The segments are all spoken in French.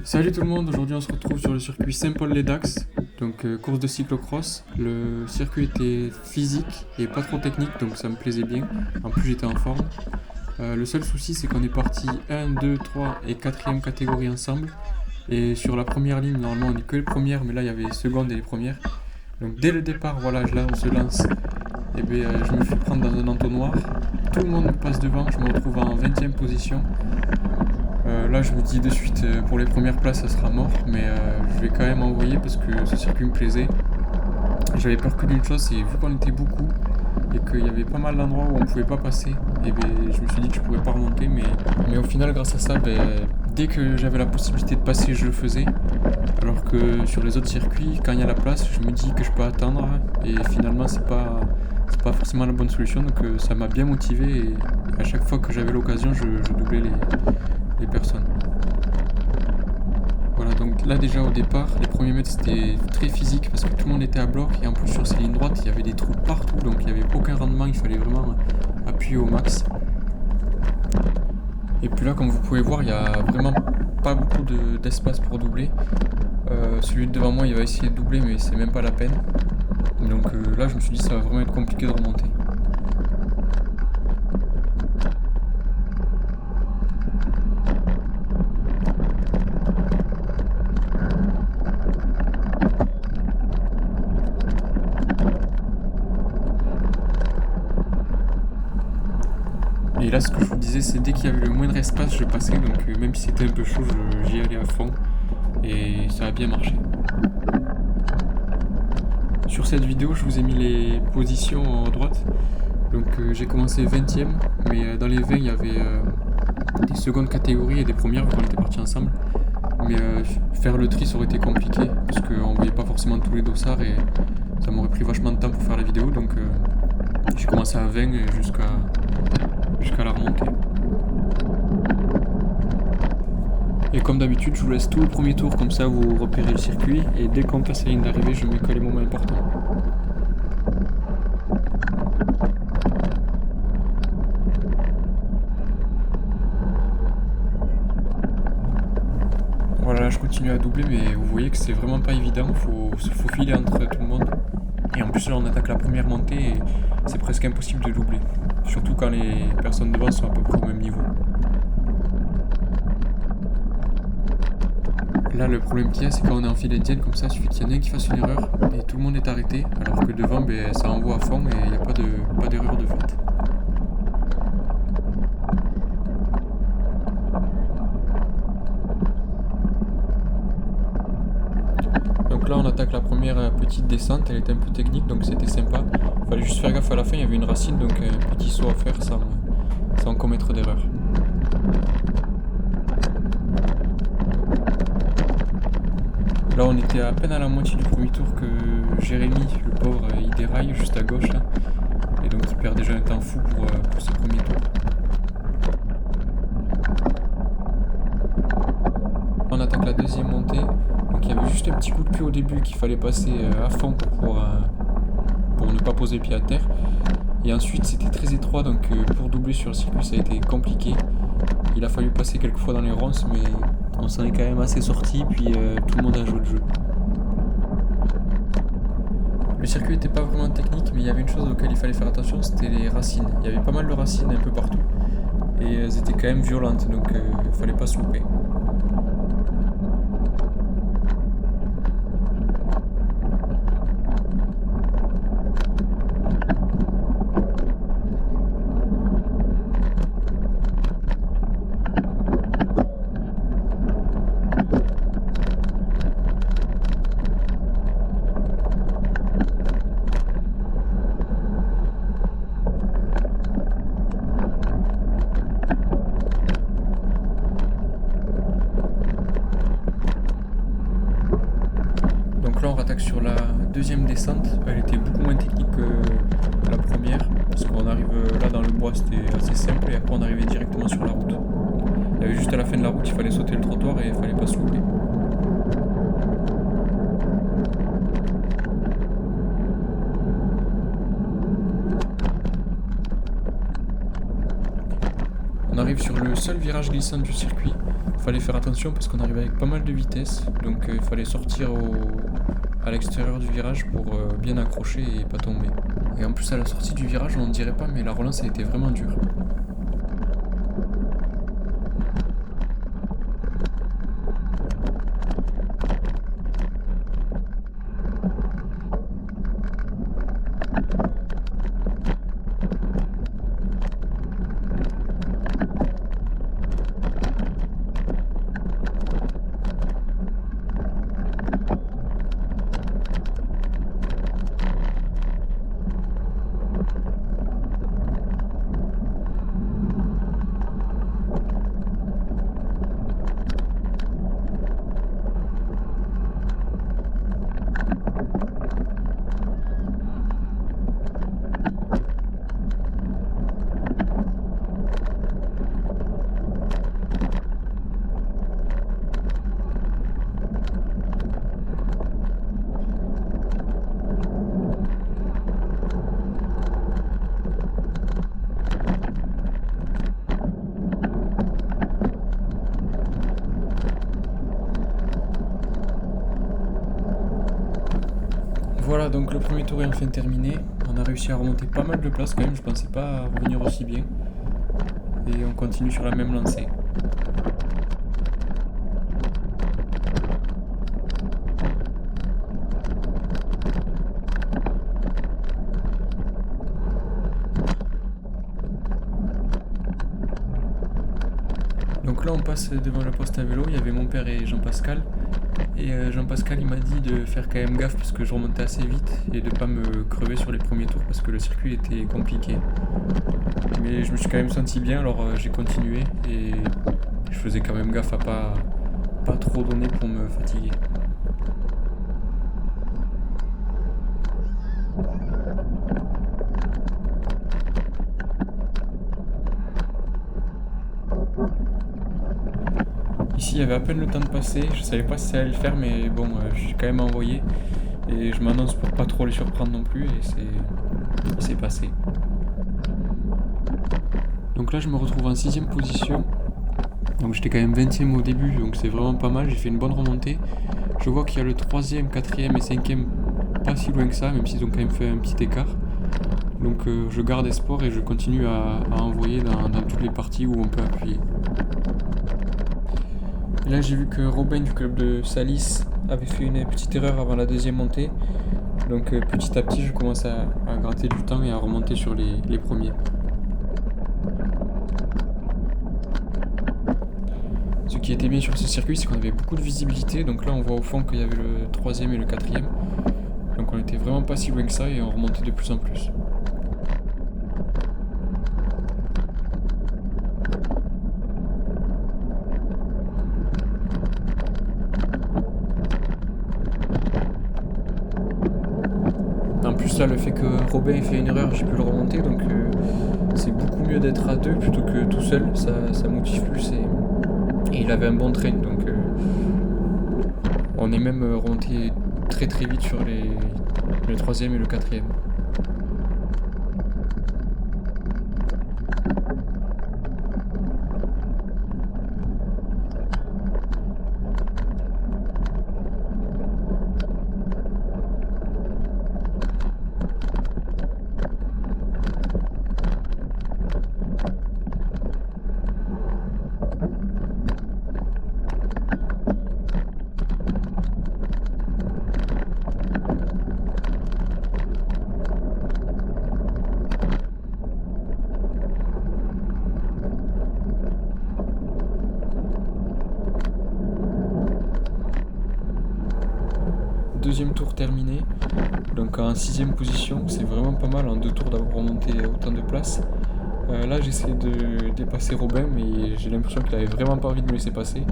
Salut tout le monde, aujourd'hui on se retrouve sur le circuit Saint-Paul-les-Dax, donc course de cyclocross. Le circuit était physique et pas trop technique, donc ça me plaisait bien. En plus j'étais en forme. Le seul souci c'est qu'on est parti 1, 2, 3 et 4e catégorie ensemble. Et sur la première ligne, normalement on n'est que les premières, mais là il y avait les secondes et les premières. Donc dès le départ, voilà, là on se lance. Et bien je me fais prendre dans un entonnoir. Tout le monde me passe devant, je me retrouve en 20e position. Là je me dis de suite pour les premières places ça sera mort, mais je vais quand même envoyer parce que ce circuit me plaisait. J'avais peur que d'une chose, c'est vu qu'on était beaucoup et qu'il y avait pas mal d'endroits où on pouvait pas passer, et je me suis dit que je pourrais pas remonter, mais au final grâce à ça, dès que j'avais la possibilité de passer je le faisais. Alors que sur les autres circuits, quand il y a la place, je me dis que je peux attendre et finalement c'est pas forcément la bonne solution, donc ça m'a bien motivé et à chaque fois que j'avais l'occasion je doublais les personnes. Voilà, donc là déjà au départ, les premiers mètres c'était très physique parce que tout le monde était à bloc et en plus sur ces lignes droites il y avait des trous partout, donc il n'y avait aucun rendement, il fallait vraiment appuyer au max. Et puis là comme vous pouvez voir il n'y a vraiment pas beaucoup d'espace pour doubler. Celui de devant moi il va essayer de doubler mais c'est même pas la peine. Donc là je me suis dit ça va vraiment être compliqué de remonter. Et là ce que je vous disais c'est dès qu'il y avait le moindre espace je passais, donc même si c'était un peu chaud j'y allais à fond et ça a bien marché. Sur cette vidéo je vous ai mis les positions à droite, donc j'ai commencé 20ème, mais dans les 20 il y avait des secondes catégories et des premières vu qu'on était partis ensemble, mais faire le tri ça aurait été compliqué parce qu'on voyait pas forcément tous les dossards et ça m'aurait pris vachement de temps pour faire la vidéo, donc j'ai commencé à 20 et jusqu'à la remontée. Et comme d'habitude, je vous laisse tout le premier tour, comme ça vous repérez le circuit, et dès qu'on passe la ligne d'arrivée, je mets que les moments importants. Voilà, là je continue à doubler, mais vous voyez que c'est vraiment pas évident, il faut se faufiler entre tout le monde. Et en plus là on attaque la première montée et c'est presque impossible de doubler. Surtout quand les personnes devant sont à peu près au même niveau. Là le problème qu'il y a c'est quand on est en file indienne comme ça, il suffit qu'il y en ait un qui fasse une erreur et tout le monde est arrêté, alors que devant ça envoie à fond et il n'y a pas d'erreur de fait. Donc là on attaque la première petite descente, elle était un peu technique donc c'était sympa. Il fallait juste faire gaffe à la fin, il y avait une racine donc un petit saut à faire sans commettre d'erreur. Là on était à peine à la moitié du premier tour que Jérémy, le pauvre, il déraille juste à gauche là. Et donc il perd déjà un temps fou pour ce premier tour. On attaque la deuxième montée. Donc il y avait juste un petit coup de pied au début qu'il fallait passer à fond pour ne pas poser le pied à terre. Et ensuite c'était très étroit, donc pour doubler sur le circuit ça a été compliqué. Il a fallu passer quelques fois dans les ronces, mais on s'en est quand même assez sorti, puis tout le monde a joué le jeu. Le circuit n'était pas vraiment technique, mais il y avait une chose auquel il fallait faire attention, c'était les racines. Il y avait pas mal de racines un peu partout, et elles étaient quand même violentes, donc il fallait pas se louper. Là on rattaque sur la deuxième descente, elle était beaucoup moins technique que la première, parce qu'on arrive là dans le bois c'était assez simple et après on arrivait directement sur la route. Il y avait juste à la fin de la route, il fallait sauter le trottoir et il fallait pas se louper. On arrive sur le seul virage glissant du circuit. Il fallait faire attention parce qu'on arrivait avec pas mal de vitesse, donc il fallait sortir à l'extérieur du virage pour bien accrocher et pas tomber. Et en plus à la sortie du virage, on ne dirait pas, mais la relance a été vraiment dure. Voilà, donc le premier tour est enfin terminé. On a réussi à remonter pas mal de places quand même, je pensais pas revenir aussi bien. Et on continue sur la même lancée. Donc là on passe devant le poste à vélo, il y avait mon père et Jean-Pascal. Et Jean-Pascal il m'a dit de faire quand même gaffe parce que je remontais assez vite et de pas me crever sur les premiers tours parce que le circuit était compliqué. Mais je me suis quand même senti bien, alors j'ai continué et je faisais quand même gaffe à pas trop donner pour me fatiguer. Ici, il y avait à peine le temps de passer. Je savais pas si ça allait le faire, mais bon, j'ai quand même envoyé. Et je m'annonce pour pas trop les surprendre non plus, et c'est passé. Donc là, je me retrouve en 6ème position. Donc j'étais quand même 20ème au début, donc c'est vraiment pas mal. J'ai fait une bonne remontée. Je vois qu'il y a le 3ème, 4ème et 5ème pas si loin que ça, même s'ils ont quand même fait un petit écart. Donc je garde espoir et je continue à envoyer dans toutes les parties où on peut appuyer. Et là j'ai vu que Robin du club de Salis avait fait une petite erreur avant la deuxième montée. Donc petit à petit je commence à gratter du temps et à remonter sur les premiers. Ce qui était bien sur ce circuit, c'est qu'on avait beaucoup de visibilité. Donc là on voit au fond qu'il y avait le 3ème et le 4ème. Donc on était vraiment pas si loin que ça et on remontait de plus en plus. En plus là le fait que Robin ait fait une erreur, j'ai pu le remonter, donc c'est beaucoup mieux d'être à deux plutôt que tout seul, ça motive plus et il avait un bon train, donc on est même remonté très très vite sur le 3ème et le 4ème. Deuxième tour terminé, donc en 6ème position, c'est vraiment pas mal en 2 tours d'avoir remonté autant de places. Là j'essaie de dépasser Robin, mais j'ai l'impression qu'il avait vraiment pas envie de me laisser passer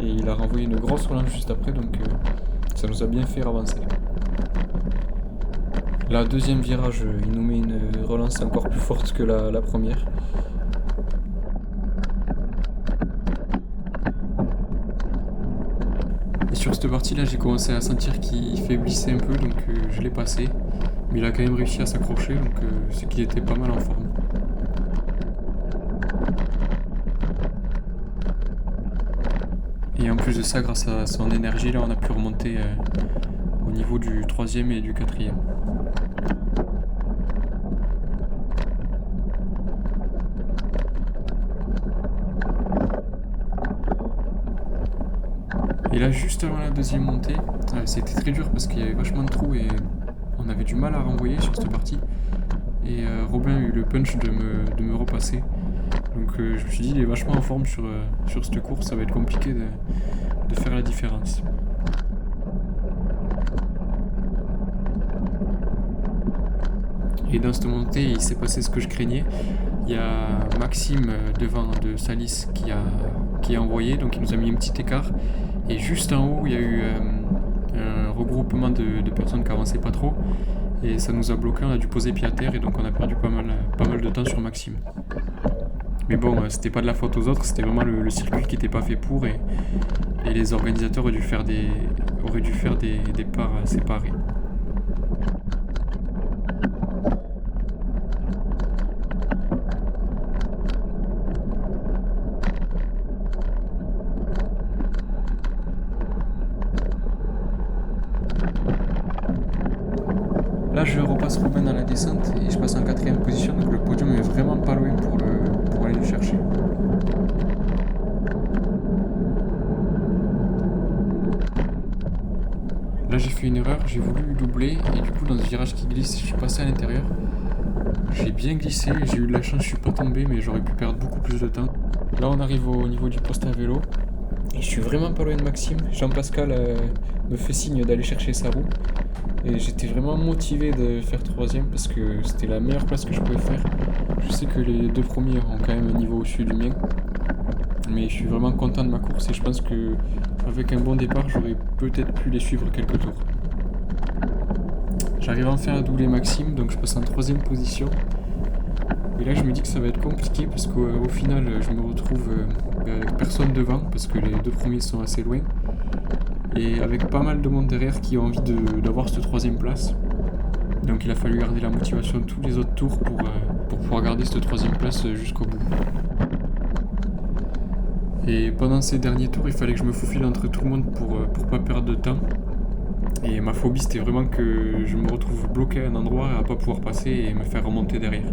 et il a renvoyé une grosse relance juste après, donc ça nous a bien fait avancer. Là deuxième virage, il nous met une relance encore plus forte que la première. Et sur cette partie là j'ai commencé à sentir qu'il faiblissait un peu, donc je l'ai passé. Mais il a quand même réussi à s'accrocher, donc c'est qu'il était pas mal en forme. plus de ça, grâce à son énergie, là, on a pu remonter au niveau du 3e et du 4e. Et là, juste avant la deuxième montée, c'était très dur parce qu'il y avait vachement de trous et on avait du mal à renvoyer sur cette partie. Et Robin a eu le punch de me repasser. Donc je me suis dit, il est vachement en forme sur cette course, ça va être compliqué de faire la différence. Et dans cette montée, il s'est passé ce que je craignais. Il y a Maxime devant de Salis qui a envoyé, donc il nous a mis un petit écart. Et juste en haut, il y a eu un regroupement de personnes qui avançaient pas trop. Et ça nous a bloqué, on a dû poser pied à terre et donc on a perdu pas mal de temps sur Maxime. Mais bon, c'était pas de la faute aux autres, c'était vraiment le circuit qui n'était pas fait pour et les organisateurs auraient dû faire des départs séparés. Là, je repasse Robin dans la descente et je passe en 4e position, donc le podium est vraiment pas loin pour aller le chercher. Là, j'ai fait une erreur, j'ai voulu doubler et du coup, dans ce virage qui glisse, je suis passé à l'intérieur. J'ai bien glissé, j'ai eu de la chance, je suis pas tombé, mais j'aurais pu perdre beaucoup plus de temps. Là, on arrive au niveau du poste à vélo et je suis vraiment pas loin de Maxime. Jean-Pascal me fait signe d'aller chercher sa roue. Et j'étais vraiment motivé de faire 3e parce que c'était la meilleure place que je pouvais faire. Je sais que les 2 premiers ont quand même un niveau au-dessus du mien. Mais je suis vraiment content de ma course et je pense que avec un bon départ, j'aurais peut-être pu les suivre quelques tours. J'arrive enfin à doubler Maxime, donc je passe en 3e position. Et là, je me dis que ça va être compliqué parce qu'au final, je me retrouve avec personne devant parce que les 2 premiers sont assez loin. Et avec pas mal de monde derrière qui ont envie d'avoir cette 3e place. Donc il a fallu garder la motivation de tous les autres tours pour pouvoir garder cette 3e place jusqu'au bout. Et pendant ces derniers tours, il fallait que je me faufile entre tout le monde pour pas perdre de temps. Et ma phobie, c'était vraiment que je me retrouve bloqué à un endroit à pas pouvoir passer et me faire remonter derrière.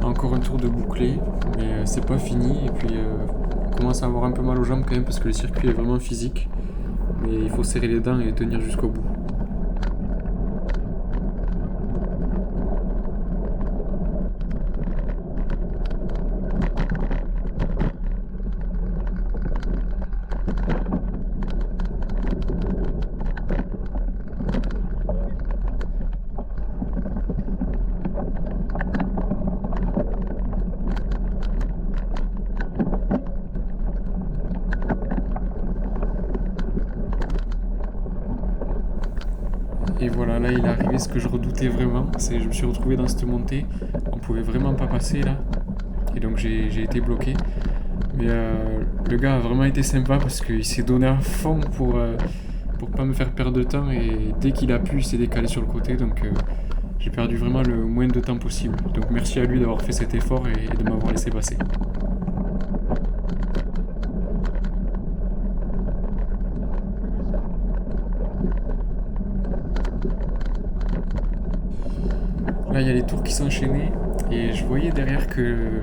Encore un tour de bouclé, mais c'est pas fini. Et puis on commence à avoir un peu mal aux jambes quand même parce que le circuit est vraiment physique. Mais il faut serrer les dents et tenir jusqu'au bout. Et voilà, là il est arrivé ce que je redoutais vraiment, je me suis retrouvé dans cette montée, on pouvait vraiment pas passer là, et donc j'ai été bloqué. Mais le gars a vraiment été sympa parce qu'il s'est donné à fond pour pas me faire perdre de temps, et dès qu'il a pu il s'est décalé sur le côté, donc j'ai perdu vraiment le moins de temps possible. Donc merci à lui d'avoir fait cet effort et de m'avoir laissé passer. Là, il y a les tours qui s'enchaînaient et je voyais derrière que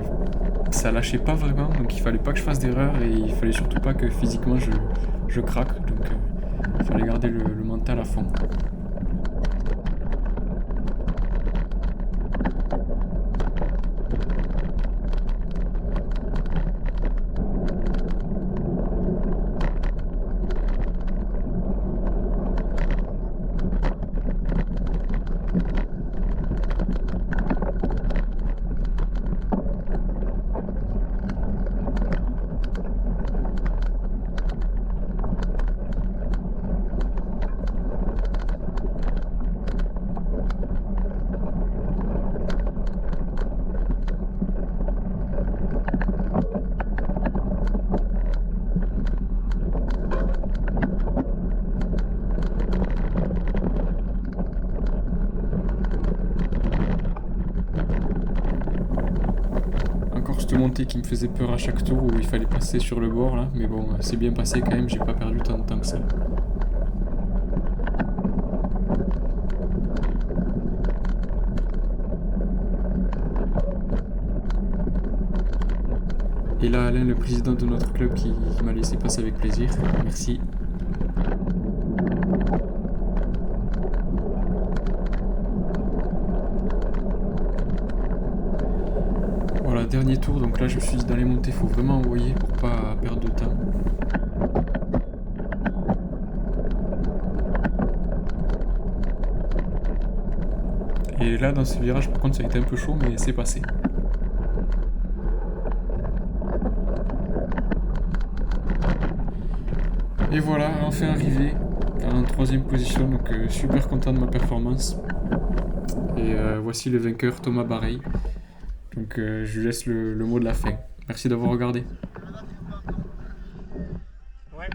ça lâchait pas vraiment, donc il fallait pas que je fasse d'erreur et il fallait surtout pas que physiquement je craque, donc il fallait garder le mental à fond. montées qui me faisaient peur à chaque tour où il fallait passer sur le bord là, mais bon, c'est bien passé quand même, j'ai pas perdu tant de temps que ça. Et là, Alain, le président de notre club qui m'a laissé passer avec plaisir. Merci. Voilà, dernier tour, donc là je suis dans les montées, faut vraiment envoyer pour pas perdre de temps. Et là dans ce virage par contre ça a été un peu chaud mais c'est passé. Et voilà, enfin arrivé en 3ème position, donc super content de ma performance. Et voici le vainqueur Thomas Bareil. Donc je lui laisse le mot de la fin. Merci d'avoir regardé. Ouais.